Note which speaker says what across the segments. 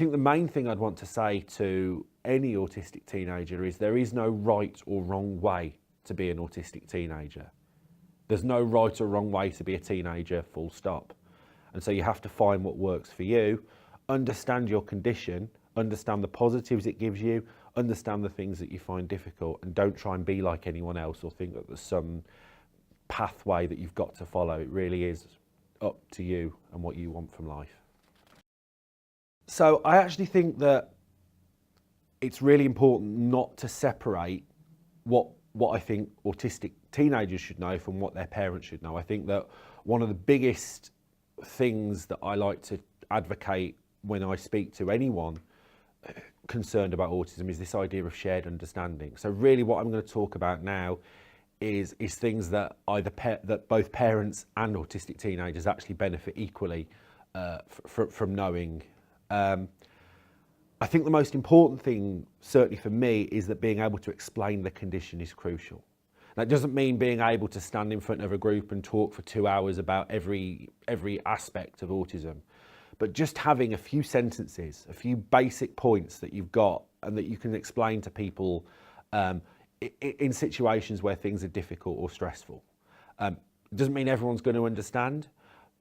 Speaker 1: think the main thing I'd want to say to any autistic teenager is there is no right or wrong way to be an autistic teenager. There's no right or wrong way to be a teenager, full stop. And so you have to find what works for you, understand your condition, understand the positives it gives you, understand the things that you find difficult, and don't try and be like anyone else or think that there's some pathway that you've got to follow. It really is up to you and what you want from life. So I actually think that it's really important not to separate what I think autistic teenagers should know from what their parents should know. I think that one of the biggest things that I like to advocate when I speak to anyone concerned about autism is this idea of shared understanding. So really what I'm going to talk about now is things that that both parents and autistic teenagers actually benefit equally from knowing. I think the most important thing, certainly for me, is that being able to explain the condition is crucial. That doesn't mean being able to stand in front of a group and talk for 2 hours about every aspect of autism, but just having a few sentences, a few basic points that you've got and that you can explain to people in situations where things are difficult or stressful. It doesn't mean everyone's going to understand,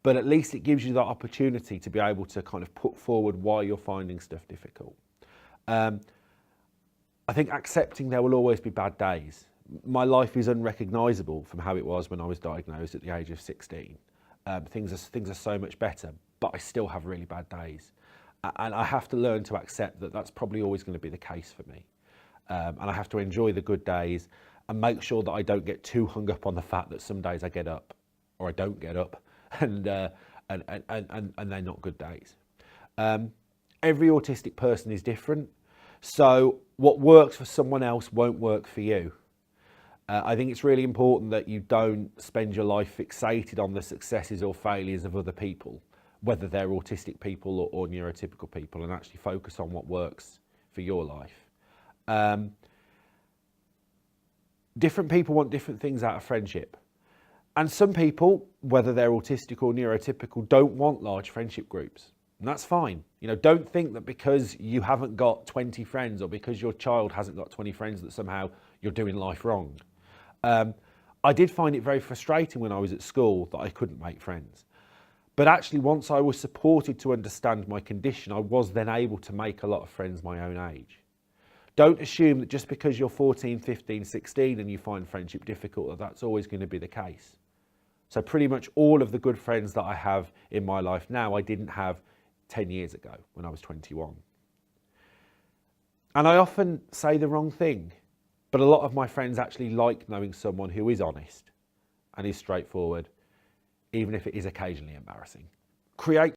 Speaker 1: but at least it gives you that opportunity to be able to kind of put forward why you're finding stuff difficult. I think accepting there will always be bad days. My life is unrecognisable from how it was when I was diagnosed at the age of 16. Things are so much better, but I still have really bad days. And I have to learn to accept that that's probably always going to be the case for me. And I have to enjoy the good days and make sure that I don't get too hung up on the fact that some days I get up or I don't get up and they're not good days. Every autistic person is different. So what works for someone else won't work for you. I think it's really important that you don't spend your life fixated on the successes or failures of other people, whether they're autistic people or neurotypical people, and actually focus on what works for your life. Different people want different things out of friendship. And some people, whether they're autistic or neurotypical, don't want large friendship groups. And that's fine. You know, don't think that because you haven't got 20 friends or because your child hasn't got 20 friends that somehow you're doing life wrong. I did find it very frustrating when I was at school that I couldn't make friends. But actually, once I was supported to understand my condition, I was then able to make a lot of friends my own age. Don't assume that just because you're 14, 15, 16 and you find friendship difficult, that that's always going to be the case. So pretty much all of the good friends that I have in my life now, I didn't have 10 years ago when I was 21. And I often say the wrong thing, but a lot of my friends actually like knowing someone who is honest and is straightforward, even if it is occasionally embarrassing. Create